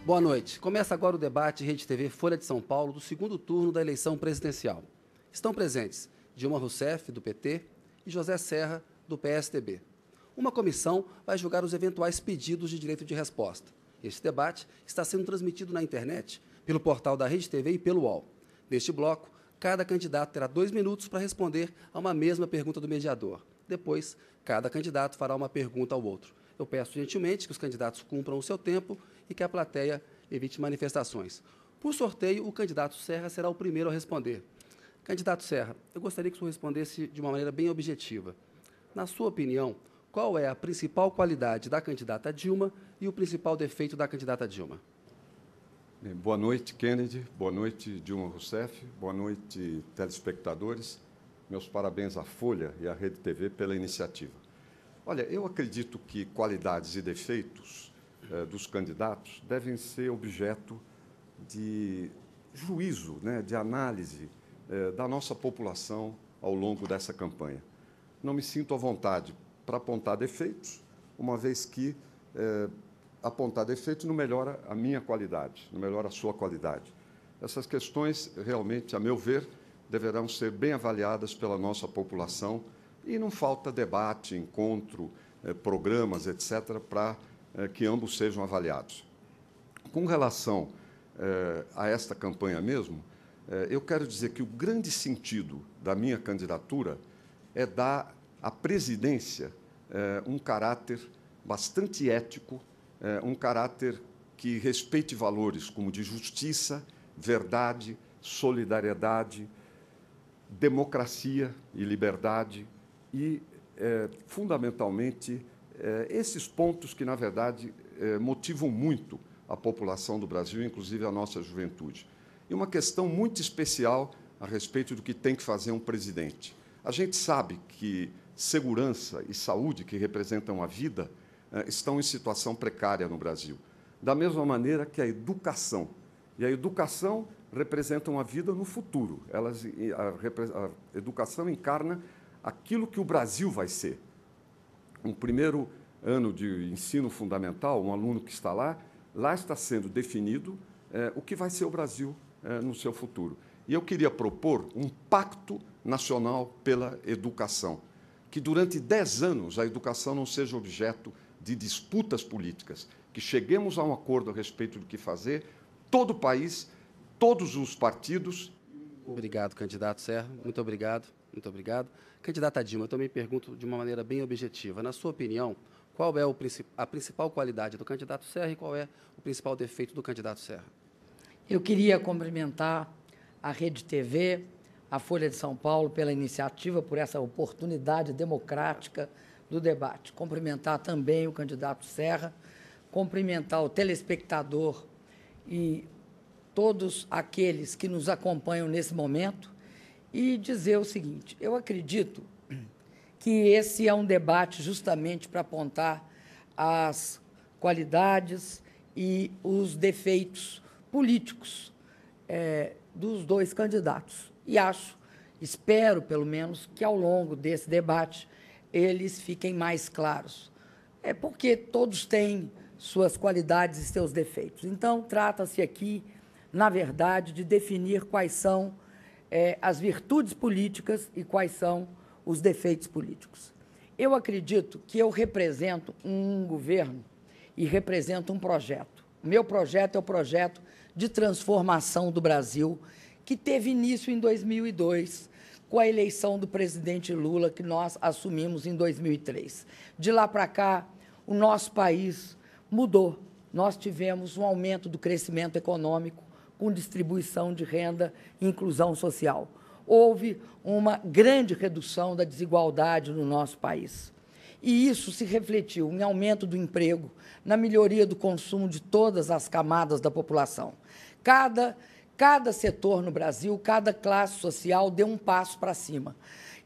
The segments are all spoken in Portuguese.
Boa noite. Começa agora o debate Rede TV Folha de São Paulo do segundo turno da eleição presidencial. Estão presentes Dilma Rousseff, do PT, e José Serra, do PSDB. Uma comissão vai julgar os eventuais pedidos de direito de resposta. Este debate está sendo transmitido na internet, pelo portal da Rede TV e pelo UOL. Neste bloco, cada candidato terá 2 minutos para responder a uma mesma pergunta do mediador. Depois, cada candidato fará uma pergunta ao outro. Eu peço gentilmente que os candidatos cumpram o seu tempo e que a plateia evite manifestações. Por sorteio, o candidato Serra será o primeiro a responder. Candidato Serra, eu gostaria que o senhor respondesse de uma maneira bem objetiva. Na sua opinião, qual é a principal qualidade da candidata Dilma e o principal defeito da candidata Dilma? Boa noite, Kennedy. Boa noite, Dilma Rousseff. Boa noite, telespectadores. Meus parabéns à Folha e à Rede TV pela iniciativa. Olha, eu acredito que qualidades e defeitos dos candidatos devem ser objeto de juízo, de análise da nossa população ao longo dessa campanha. Não me sinto à vontade para apontar defeitos, uma vez que apontar defeitos não melhora a minha qualidade, não melhora a sua qualidade. Essas questões, realmente, a meu ver, deverão ser bem avaliadas pela nossa população e não falta debate, encontro, programas, etc., para que ambos sejam avaliados. Com relação a esta campanha mesmo, eu quero dizer que o grande sentido da minha candidatura é dar à presidência um caráter bastante ético, um caráter que respeite valores como de justiça, verdade, solidariedade, democracia e liberdade e, fundamentalmente, esses pontos que, na verdade, motivam muito a população do Brasil, inclusive a nossa juventude. E uma questão muito especial a respeito do que tem que fazer um presidente. A gente sabe que segurança e saúde, que representam a vida, estão em situação precária no Brasil. Da mesma maneira que a educação. E a educação representa uma vida no futuro. A educação encarna aquilo que o Brasil vai ser. Um primeiro ano de ensino fundamental, um aluno que está lá está sendo definido o que vai ser o Brasil no seu futuro. E eu queria propor um pacto nacional pela educação, que durante 10 anos a educação não seja objeto de disputas políticas, que cheguemos a um acordo a respeito do que fazer, todo o país, todos os partidos. Obrigado, candidato Serra. Muito obrigado. Muito obrigado. Candidata Dilma, eu também pergunto de uma maneira bem objetiva. Na sua opinião, qual é a principal qualidade do candidato Serra e qual é o principal defeito do candidato Serra? Eu queria cumprimentar a Rede TV, a Folha de São Paulo, pela iniciativa, por essa oportunidade democrática do debate. Cumprimentar também o candidato Serra, cumprimentar o telespectador e todos aqueles que nos acompanham nesse momento e dizer o seguinte: eu acredito que esse é um debate justamente para apontar as qualidades e os defeitos políticos dos dois candidatos. E espero, pelo menos, que ao longo desse debate eles fiquem mais claros. Porque todos têm suas qualidades e seus defeitos. Então, trata-se aqui, na verdade, de definir quais são as virtudes políticas e quais são os defeitos políticos. Eu acredito que eu represento um governo e represento um projeto. O meu projeto é o projeto de transformação do Brasil, que teve início em 2002, com a eleição do presidente Lula, que nós assumimos em 2003. De lá para cá, o nosso país mudou. Nós tivemos um aumento do crescimento econômico, com distribuição de renda e inclusão social. Houve uma grande redução da desigualdade no nosso país. E isso se refletiu em aumento do emprego, na melhoria do consumo de todas as camadas da população. Cada setor no Brasil, cada classe social deu um passo para cima.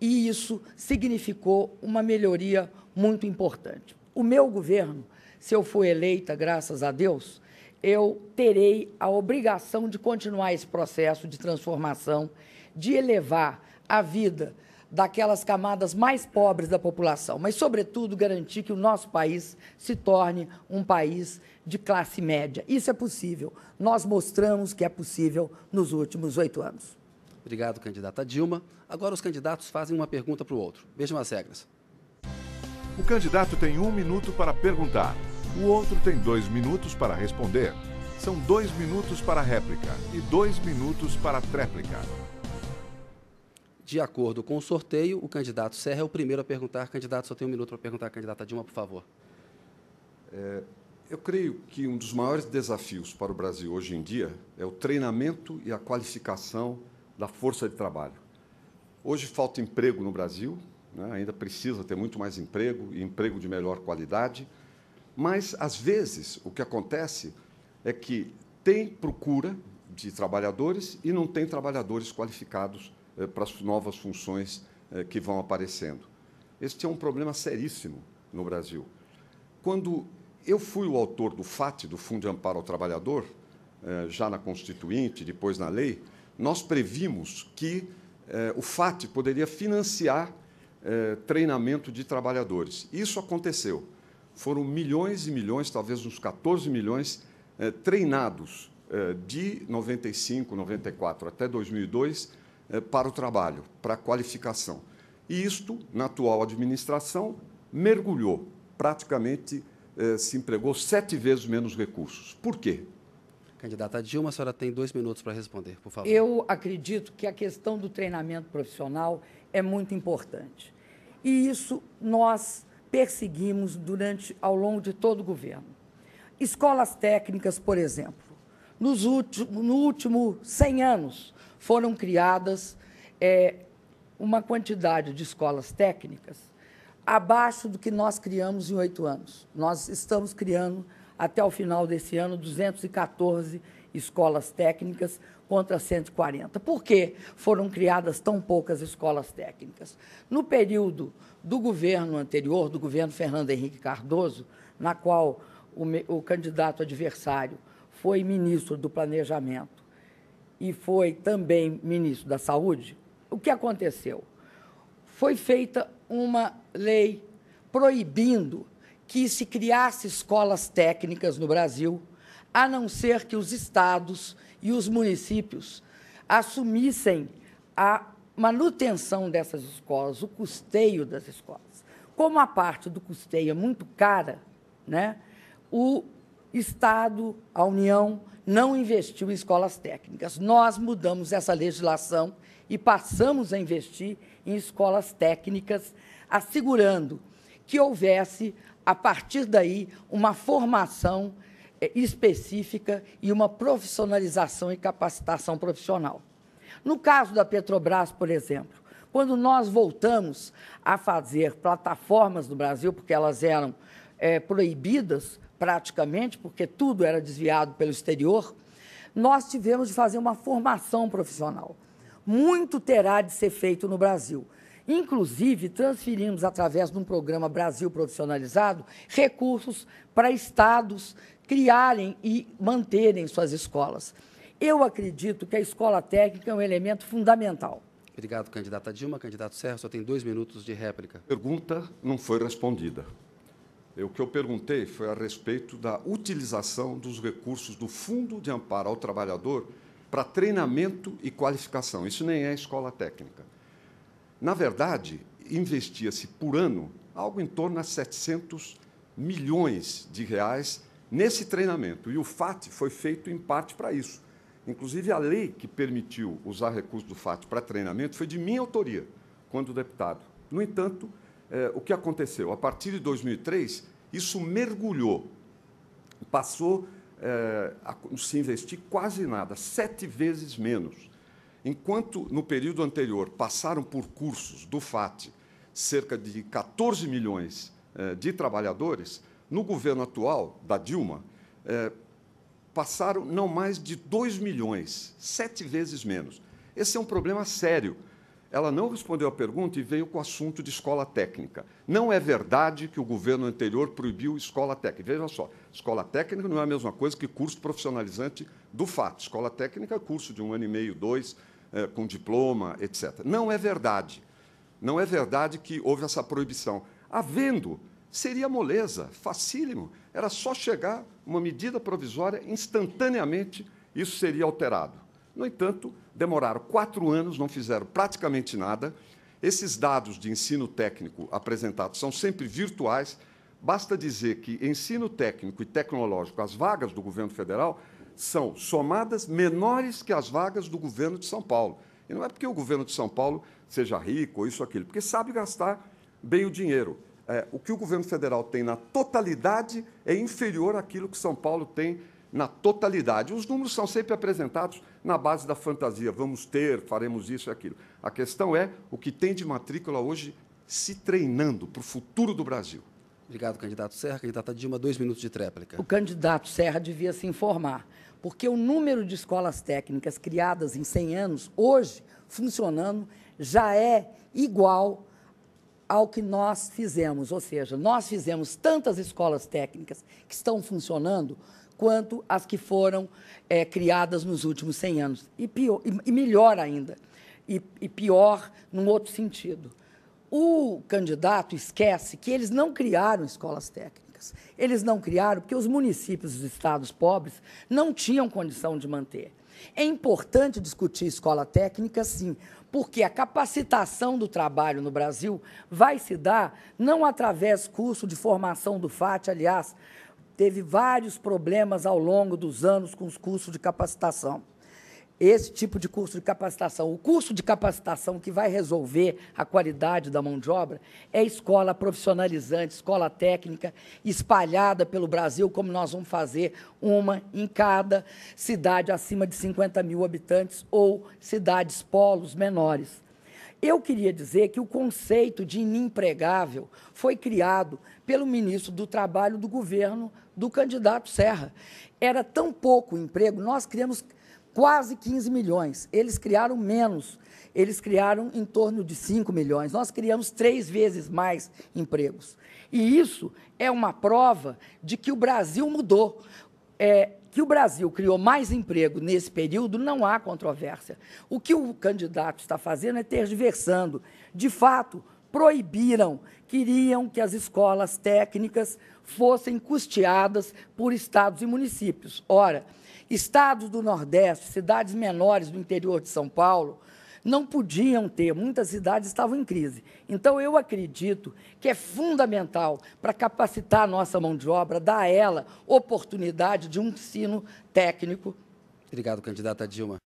E isso significou uma melhoria muito importante. O meu governo, se eu for eleita, graças a Deus, eu terei a obrigação de continuar esse processo de transformação, de elevar a vida daquelas camadas mais pobres da população, mas, sobretudo, garantir que o nosso país se torne um país de classe média. Isso é possível. Nós mostramos que é possível nos últimos 8 anos. Obrigado, candidata Dilma. Agora os candidatos fazem uma pergunta para o outro. Vejam as regras. O candidato tem 1 minuto para perguntar. O outro tem 2 minutos para responder. São 2 minutos para réplica e 2 minutos para tréplica. De acordo com o sorteio, o candidato Serra é o primeiro a perguntar. Candidato, só tem 1 minuto para perguntar. Candidata Dilma, por favor. Eu creio que um dos maiores desafios para o Brasil hoje em dia é o treinamento e a qualificação da força de trabalho. Hoje falta emprego no Brasil, né? Ainda precisa ter muito mais emprego e emprego de melhor qualidade, mas, às vezes, o que acontece é que tem procura de trabalhadores e não tem trabalhadores qualificados para as novas funções que vão aparecendo. Este é um problema seríssimo no Brasil. Quando eu fui o autor do FAT, do Fundo de Amparo ao Trabalhador, já na Constituinte, depois na lei, nós previmos que o FAT poderia financiar treinamento de trabalhadores. Isso aconteceu. Foram milhões e milhões, talvez uns 14 milhões, treinados de 95, 94 até 2002 para o trabalho, para a qualificação. E isto, na atual administração, mergulhou. Praticamente se empregou 7 vezes menos recursos. Por quê? Candidata Dilma, a senhora tem 2 minutos para responder, por favor. Eu acredito que a questão do treinamento profissional é muito importante. E isso nós perseguimos ao longo de todo o governo. Escolas técnicas, por exemplo, no último 100 anos foram criadas uma quantidade de escolas técnicas abaixo do que nós criamos em 8 anos. Nós estamos criando, até o final desse ano, 214 escolas técnicas contra 140. Por que foram criadas tão poucas escolas técnicas? No período do governo anterior, do governo Fernando Henrique Cardoso, na qual o candidato adversário foi ministro do Planejamento e foi também ministro da Saúde, o que aconteceu? Foi feita uma lei proibindo que se criasse escolas técnicas no Brasil, a não ser que os estados e os municípios assumissem a manutenção dessas escolas, o custeio das escolas. Como a parte do custeio é muito cara, né, o Estado, a União, não investiu em escolas técnicas. Nós mudamos essa legislação e passamos a investir em escolas técnicas, assegurando que houvesse, a partir daí, uma formação específica e uma profissionalização e capacitação profissional. No caso da Petrobras, por exemplo, quando nós voltamos a fazer plataformas no Brasil, porque elas eram proibidas praticamente, porque tudo era desviado pelo exterior, nós tivemos de fazer uma formação profissional. Muito terá de ser feito no Brasil. Inclusive, transferimos, através de um programa Brasil Profissionalizado, recursos para estados criarem e manterem suas escolas. Eu acredito que a escola técnica é um elemento fundamental. Obrigado, candidata Dilma. Candidato Serra, só tem 2 minutos de réplica. A pergunta não foi respondida. O que eu perguntei foi a respeito da utilização dos recursos do Fundo de Amparo ao Trabalhador para treinamento e qualificação. Isso nem é escola técnica. Na verdade, investia-se por ano algo em torno a 700 milhões de reais nesse treinamento. E o FAT foi feito, em parte, para isso. Inclusive, a lei que permitiu usar recursos do FAT para treinamento foi de minha autoria, quando deputado. No entanto, o que aconteceu? A partir de 2003, isso mergulhou, passou a se investir quase nada, 7 vezes menos. Enquanto, no período anterior, passaram por cursos do FAT cerca de 14 milhões de trabalhadores, no governo atual, da Dilma, passaram não mais de 2 milhões, 7 vezes menos. Esse é um problema sério. Ela não respondeu a pergunta e veio com o assunto de escola técnica. Não é verdade que o governo anterior proibiu escola técnica. Veja só, escola técnica não é a mesma coisa que curso profissionalizante do FAT. Escola técnica é curso de 1 ano e meio, 2, com diploma, etc. Não é verdade. Não é verdade que houve essa proibição. Havendo, seria moleza, facílimo. Era só chegar uma medida provisória, instantaneamente isso seria alterado. No entanto, demoraram 4 anos, não fizeram praticamente nada. Esses dados de ensino técnico apresentados são sempre virtuais. Basta dizer que ensino técnico e tecnológico, as vagas do governo federal, são somadas menores que as vagas do governo de São Paulo. E não é porque o governo de São Paulo seja rico ou isso ou aquilo, porque sabe gastar bem o dinheiro. O que o governo federal tem na totalidade é inferior àquilo que São Paulo tem na totalidade. Os números são sempre apresentados na base da fantasia. Vamos ter, faremos isso e aquilo. A questão é o que tem de matrícula hoje se treinando para o futuro do Brasil. Obrigado, candidato Serra. Candidata Dilma, 2 minutos de tréplica. O candidato Serra devia se informar, porque o número de escolas técnicas criadas em 100 anos, hoje, funcionando, já é igual ao que nós fizemos. Ou seja, nós fizemos tantas escolas técnicas que estão funcionando quanto as que foram criadas nos últimos 100 anos. E melhor ainda, e pior num outro sentido. O candidato esquece que eles não criaram escolas técnicas. Eles não criaram porque os municípios dos estados pobres não tinham condição de manter. É importante discutir escola técnica, sim, porque a capacitação do trabalho no Brasil vai se dar não através do curso de formação do FAT, aliás, teve vários problemas ao longo dos anos com os cursos de capacitação. Esse tipo de curso de capacitação, o curso de capacitação que vai resolver a qualidade da mão de obra é a escola profissionalizante, escola técnica, espalhada pelo Brasil, como nós vamos fazer uma em cada cidade acima de 50 mil habitantes ou cidades polos menores. Eu queria dizer que o conceito de inempregável foi criado pelo ministro do Trabalho do governo do candidato Serra. Era tão pouco emprego, nós criamos quase 15 milhões. Eles criaram menos, eles criaram em torno de 5 milhões. Nós criamos 3 vezes mais empregos. E isso é uma prova de que o Brasil mudou. Que o Brasil criou mais emprego nesse período, não há controvérsia. O que o candidato está fazendo é tergiversando. De fato, proibiram, queriam que as escolas técnicas fossem custeadas por estados e municípios. Ora, estados do Nordeste, cidades menores do interior de São Paulo, não podiam ter, muitas cidades estavam em crise. Então, eu acredito que é fundamental para capacitar a nossa mão de obra, dar a ela oportunidade de um ensino técnico. Obrigado, candidata Dilma.